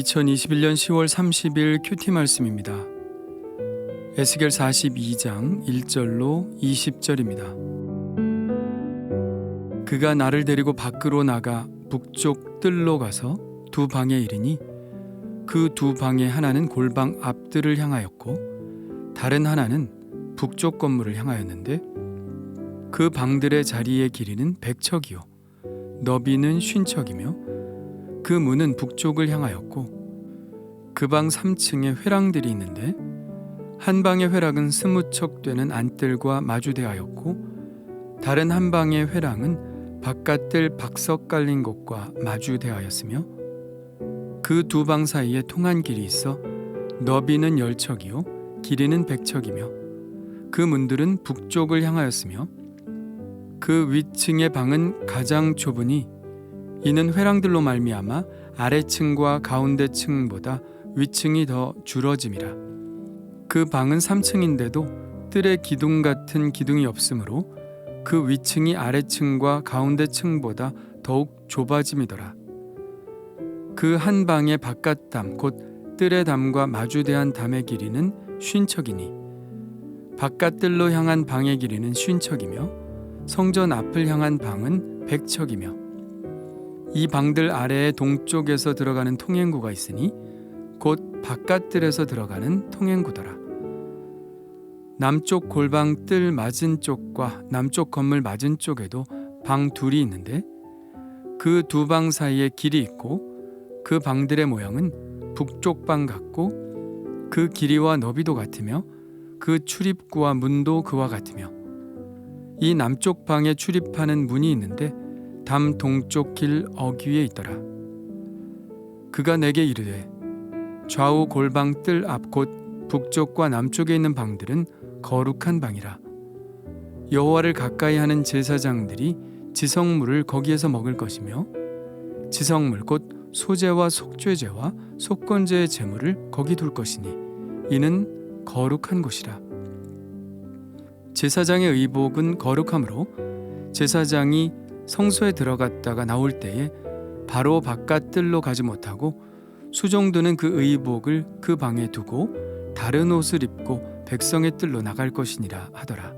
2021년 10월 30일 큐티 말씀입니다. 에스겔 42장 1절로 20절입니다. 그가 나를 데리고 밖으로 나가 북쪽 뜰로 가서 두 방에 이르니 그 두 방의 하나는 골방 앞뜰을 향하였고 다른 하나는 북쪽 건물을 향하였는데 그 방들의 자리의 길이는 100척이요 너비는 50척이며 그 문은 북쪽을 향하였고 그 방 3층에 회랑들이 있는데 한 방의 회랑은 20척 되는 안뜰과 마주대하였고 다른 한 방의 회랑은 바깥뜰 박석 깔린 곳과 마주대하였으며 그 두 방 사이에 통한 길이 있어 너비는 10척이요 길이는 100척이며 그 문들은 북쪽을 향하였으며 그 위층의 방은 가장 좁으니 이는 회랑들로 말미암아 아래층과 가운데층보다 위층이 더 줄어짐이라. 그 방은 3층인데도 뜰에 기둥 같은 기둥이 없으므로 그 위층이 아래층과 가운데층보다 더욱 좁아짐이더라. 그 한 방의 바깥담 곧 뜰의 담과 마주대한 담의 길이는 50척이니 바깥뜰로 향한 방의 길이는 50척이며 성전 앞을 향한 방은 100척이며 이 방들 아래에 동쪽에서 들어가는 통행구가 있으니 곧 바깥뜰에서 들어가는 통행구더라. 남쪽 골방 뜰 맞은 쪽과 남쪽 건물 맞은 쪽에도 방 둘이 있는데 그 두 방 사이에 길이 있고 그 방들의 모양은 북쪽 방 같고 그 길이와 너비도 같으며 그 출입구와 문도 그와 같으며 이 남쪽 방에 출입하는 문이 있는데 담 동쪽 길 어귀에 있더라. 그가 내게 이르되 좌우 골방 뜰 앞 곧 북쪽과 남쪽에 있는 방들은 거룩한 방이라. 여호와를 가까이 하는 제사장들이 지성물을 거기에서 먹을 것이며 지성물 곧 소제와 속죄제와 속건제의 제물을 거기 둘 것이니 이는 거룩한 곳이라. 제사장의 의복은 거룩하므로 제사장이 성소에 들어갔다가 나올 때에 바로 바깥 뜰로 가지 못하고 수종드는 그 의복을 그 방에 두고 다른 옷을 입고 백성의 뜰로 나갈 것이니라 하더라.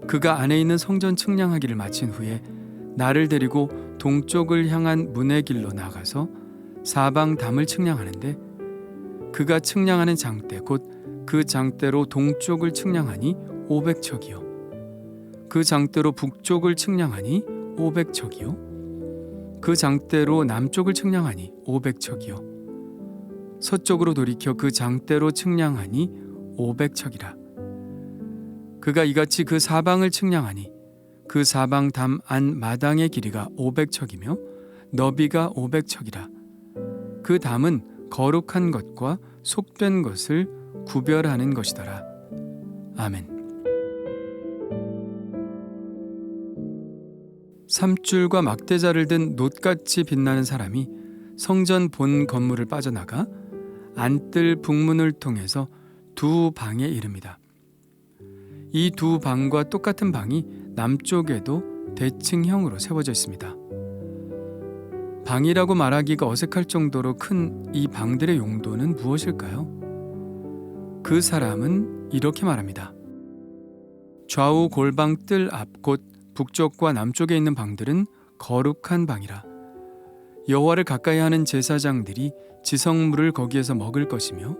그가 안에 있는 성전 측량하기를 마친 후에 나를 데리고 동쪽을 향한 문의 길로 나가서 사방 담을 측량하는데 그가 측량하는 장대 곧 그 장대로 동쪽을 측량하니 500척이요 그 장대로 북쪽을 측량하니 500척이요 그 장대로 남쪽을 측량하니 500척이요 서쪽으로 돌이켜 그 장대로 측량하니 500척이라. 그가 이같이 그 사방을 측량하니 그 사방 담 안 마당의 길이가 500척이며 너비가 500척이라. 그 담은 거룩한 것과 속된 것을 구별하는 것이더라. 아멘. 삼줄과 막대자를 든 놋같이 빛나는 사람이 성전 본 건물을 빠져나가 안뜰 북문을 통해서 두 방에 이릅니다. 이 두 방과 똑같은 방이 남쪽에도 대칭형으로 세워져 있습니다. 방이라고 말하기가 어색할 정도로 큰 이 방들의 용도는 무엇일까요? 그 사람은 이렇게 말합니다. 좌우 골방 뜰 앞 곧 북쪽과 남쪽에 있는 방들은 거룩한 방이라. 여호와를 가까이 하는 제사장들이 지성물을 거기에서 먹을 것이며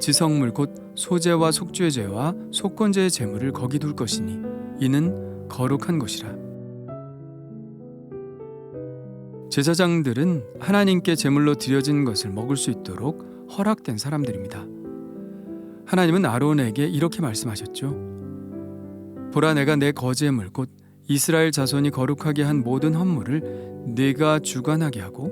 지성물 곧 소제와 속죄제와 속건제의 제물을 거기 둘 것이니 이는 거룩한 곳이라. 제사장들은 하나님께 제물로 드려진 것을 먹을 수 있도록 허락된 사람들입니다. 하나님은 아론에게 이렇게 말씀하셨죠. 보라, 내가 내 거제물 곧 이스라엘 자손이 거룩하게 한 모든 헌물을 네가 주관하게 하고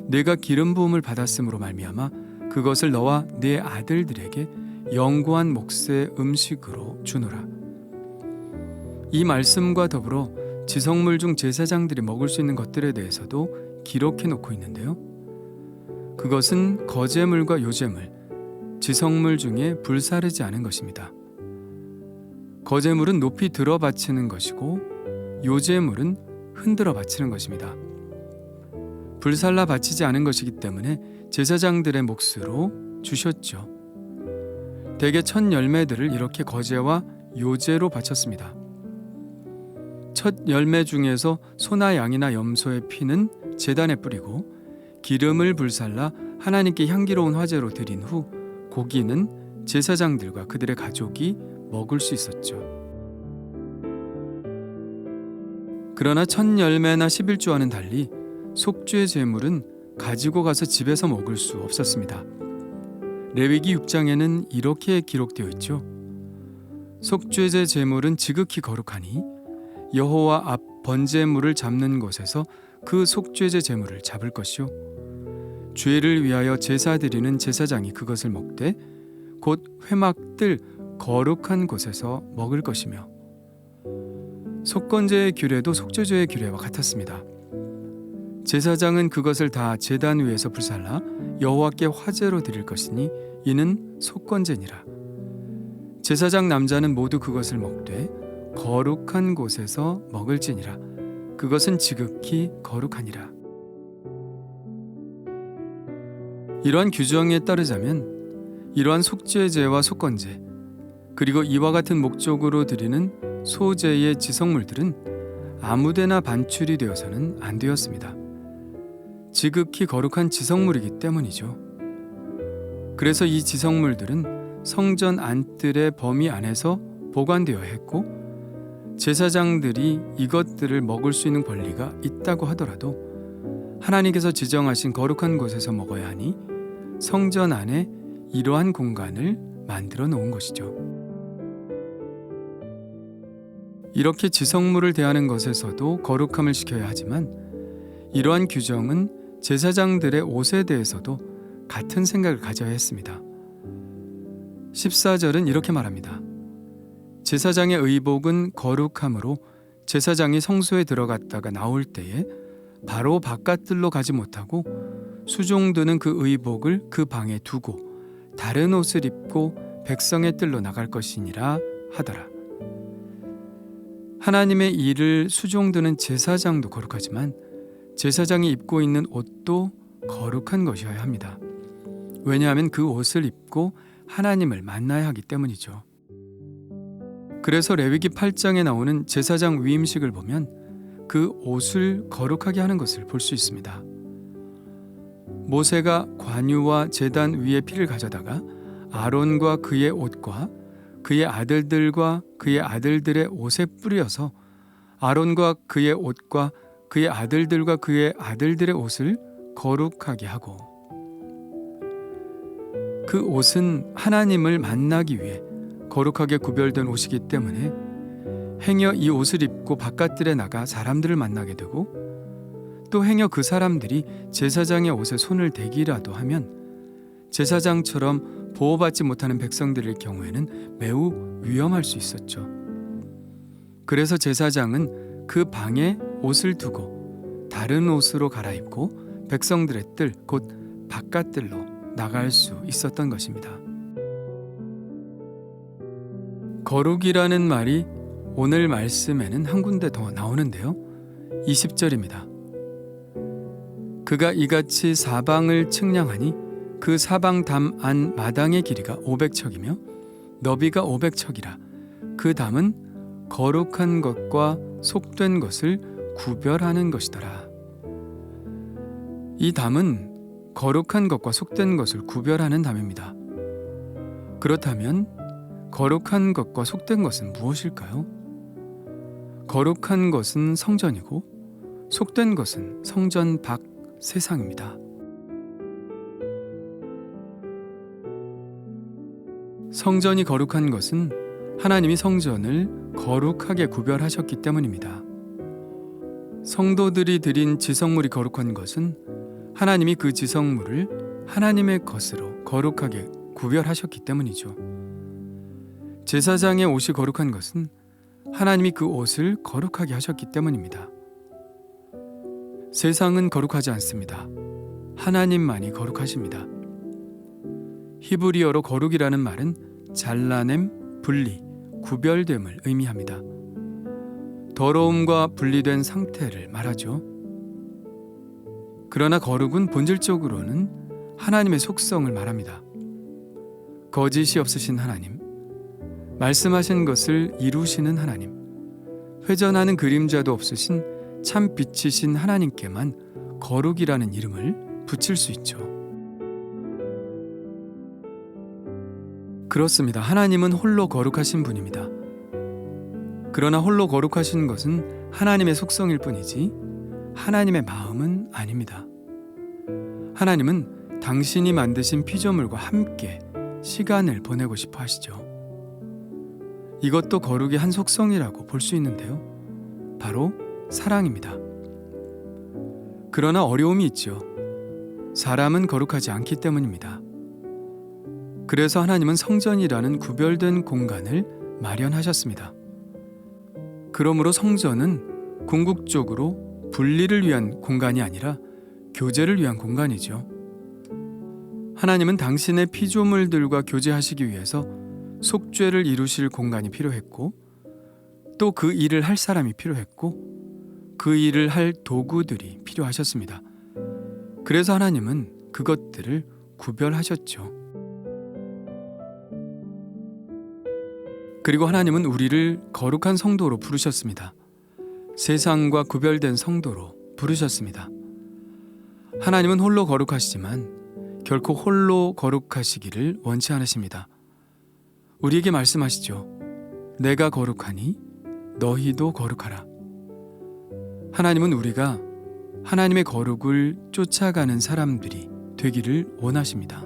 네가 기름 부음을 받았음으로 말미암아 그것을 너와 네 아들들에게 영구한 몫의 음식으로 주노라. 이 말씀과 더불어 지성물 중 제사장들이 먹을 수 있는 것들에 대해서도 기록해 놓고 있는데요. 그것은 거제물과 요제물, 지성물 중에 불사르지 않은 것입니다. 거제물은 높이 들어 바치는 것이고 요제물은 흔들어 바치는 것입니다. 불살라 바치지 않은 것이기 때문에 제사장들의 몫으로 주셨죠. 대개 첫 열매들을 이렇게 거제와 요제로 바쳤습니다. 첫 열매 중에서 소나 양이나 염소의 피는 제단에 뿌리고 기름을 불살라 하나님께 향기로운 화제로 드린 후 고기는 제사장들과 그들의 가족이 먹을 수 있었죠. 그러나 첫 열매나 11조와는 달리 속죄 제물은 가지고 가서 집에서 먹을 수 없었습니다. 레위기 6장에는 이렇게 기록되어 있죠. 속죄제 제물은 지극히 거룩하니 여호와 앞 번제물을 잡는 곳에서 그 속죄제 제물을 잡을 것이요 죄를 위하여 제사 드리는 제사장이 그것을 먹되 곧 회막들 거룩한 곳에서 먹을 것이며 속건제의 규례도 속죄제의 규례와 같았습니다. 제사장은 그것을 다 제단 위에서 불살라 여호와께 화제로 드릴 것이니 이는 속건제니라. 제사장 남자는 모두 그것을 먹되 거룩한 곳에서 먹을지니라. 그것은 지극히 거룩하니라. 이러한 규정에 따르자면 이러한 속죄제와 속건제 그리고 이와 같은 목적으로 드리는 소제의 지성물들은 아무데나 반출이 되어서는 안 되었습니다. 지극히 거룩한 지성물이기 때문이죠. 그래서 이 지성물들은 성전 안뜰의 범위 안에서 보관되어야 했고 제사장들이 이것들을 먹을 수 있는 권리가 있다고 하더라도 하나님께서 지정하신 거룩한 곳에서 먹어야 하니 성전 안에 이러한 공간을 만들어 놓은 것이죠. 이렇게 지성물을 대하는 것에서도 거룩함을 지켜야 하지만 이러한 규정은 제사장들의 옷에 대해서도 같은 생각을 가져야 했습니다. 14절은 이렇게 말합니다. 제사장의 의복은 거룩함으로 제사장이 성소에 들어갔다가 나올 때에 바로 바깥들로 가지 못하고 수종드는 그 의복을 그 방에 두고 다른 옷을 입고 백성의 뜰로 나갈 것이니라 하더라. 하나님의 일을 수종드는 제사장도 거룩하지만 제사장이 입고 있는 옷도 거룩한 것이어야 합니다. 왜냐하면 그 옷을 입고 하나님을 만나야 하기 때문이죠. 그래서 레위기 8장에 나오는 제사장 위임식을 보면 그 옷을 거룩하게 하는 것을 볼 수 있습니다. 모세가 관유와 제단 위에 피를 가져다가 아론과 그의 옷과 그의 아들들과 그의 아들들의 옷에 뿌려서 아론과 그의 옷과 그의 아들들과 그의 아들들의 옷을 거룩하게 하고 그 옷은 하나님을 만나기 위해 거룩하게 구별된 옷이기 때문에 행여 이 옷을 입고 바깥들에 나가 사람들을 만나게 되고 또 행여 그 사람들이 제사장의 옷에 손을 대기라도 하면 제사장처럼 보호받지 못하는 백성들일 경우에는 매우 위험할 수 있었죠. 그래서 제사장은 그 방에 옷을 두고 다른 옷으로 갈아입고 백성들의 뜰, 곧 바깥들로 나갈 수 있었던 것입니다. 거룩이라는 말이 오늘 말씀에는 한 군데 더 나오는데요. 20절입니다. 그가 이같이 사방을 측량하니 그 사방 담 안 마당의 길이가 500척이며 너비가 500척이라. 그 담은 거룩한 것과 속된 것을 구별하는 것이더라. 이 담은 거룩한 것과 속된 것을 구별하는 담입니다. 그렇다면 거룩한 것과 속된 것은 무엇일까요? 거룩한 것은 성전이고 속된 것은 성전 밖 세상입니다. 성전이 거룩한 것은 하나님이 성전을 거룩하게 구별하셨기 때문입니다. 성도들이 드린 지성물이 거룩한 것은 하나님이 그 지성물을 하나님의 것으로 거룩하게 구별하셨기 때문이죠. 제사장의 옷이 거룩한 것은 하나님이 그 옷을 거룩하게 하셨기 때문입니다. 세상은 거룩하지 않습니다. 하나님만이 거룩하십니다. 히브리어로 거룩이라는 말은 잘라냄, 분리, 구별됨을 의미합니다. 더러움과 분리된 상태를 말하죠. 그러나 거룩은 본질적으로는 하나님의 속성을 말합니다. 거짓이 없으신 하나님, 말씀하신 것을 이루시는 하나님, 회전하는 그림자도 없으신 참 빛이신 하나님께만 거룩이라는 이름을 붙일 수 있죠. 그렇습니다. 하나님은 홀로 거룩하신 분입니다. 그러나 홀로 거룩하신 것은 하나님의 속성일 뿐이지 하나님의 마음은 아닙니다. 하나님은 당신이 만드신 피조물과 함께 시간을 보내고 싶어 하시죠. 이것도 거룩의 한 속성이라고 볼 수 있는데요. 바로 사랑입니다. 그러나 어려움이 있죠. 사람은 거룩하지 않기 때문입니다. 그래서 하나님은 성전이라는 구별된 공간을 마련하셨습니다. 그러므로 성전은 궁극적으로 분리를 위한 공간이 아니라 교제를 위한 공간이죠. 하나님은 당신의 피조물들과 교제하시기 위해서 속죄를 이루실 공간이 필요했고, 또 그 일을 할 사람이 필요했고, 그 일을 할 도구들이 필요하셨습니다. 그래서 하나님은 그것들을 구별하셨죠. 그리고 하나님은 우리를 거룩한 성도로 부르셨습니다. 세상과 구별된 성도로 부르셨습니다. 하나님은 홀로 거룩하시지만 결코 홀로 거룩하시기를 원치 않으십니다. 우리에게 말씀하시죠. 내가 거룩하니 너희도 거룩하라. 하나님은 우리가 하나님의 거룩을 쫓아가는 사람들이 되기를 원하십니다.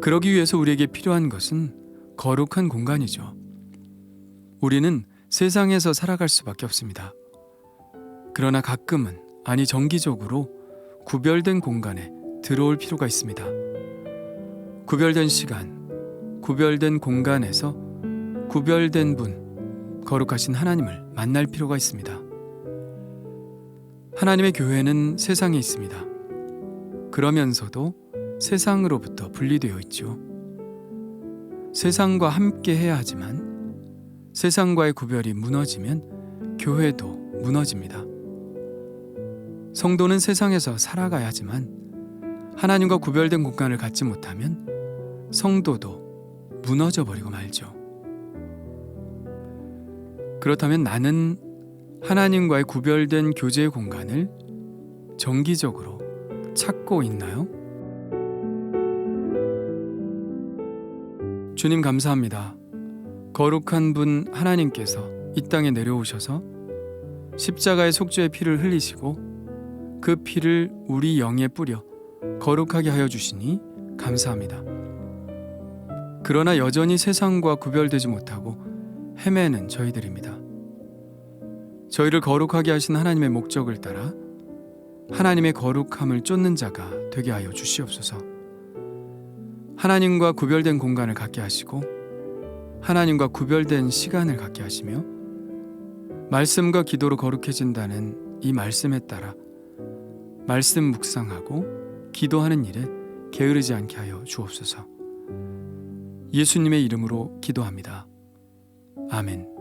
그러기 위해서 우리에게 필요한 것은 거룩한 공간이죠. 우리는 세상에서 살아갈 수밖에 없습니다. 그러나 가끔은, 아니 정기적으로 구별된 공간에 들어올 필요가 있습니다. 구별된 시간, 구별된 공간에서 구별된 분, 거룩하신 하나님을 만날 필요가 있습니다. 하나님의 교회는 세상에 있습니다. 그러면서도 세상으로부터 분리되어 있죠. 세상과 함께 해야 하지만 세상과의 구별이 무너지면 교회도 무너집니다. 성도는 세상에서 살아가야 하지만 하나님과 구별된 공간을 갖지 못하면 성도도 무너져 버리고 말죠. 그렇다면 나는 하나님과의 구별된 교제의 공간을 정기적으로 찾고 있나요? 주님 감사합니다. 거룩한 분 하나님께서 이 땅에 내려오셔서 십자가의 속죄의 피를 흘리시고 그 피를 우리 영에 뿌려 거룩하게 하여 주시니 감사합니다. 그러나 여전히 세상과 구별되지 못하고 헤매는 저희들입니다. 저희를 거룩하게 하신 하나님의 목적을 따라 하나님의 거룩함을 쫓는 자가 되게 하여 주시옵소서. 하나님과 구별된 공간을 갖게 하시고 하나님과 구별된 시간을 갖게 하시며 말씀과 기도로 거룩해진다는 이 말씀에 따라 말씀 묵상하고 기도하는 일에 게으르지 않게 하여 주옵소서. 예수님의 이름으로 기도합니다. 아멘.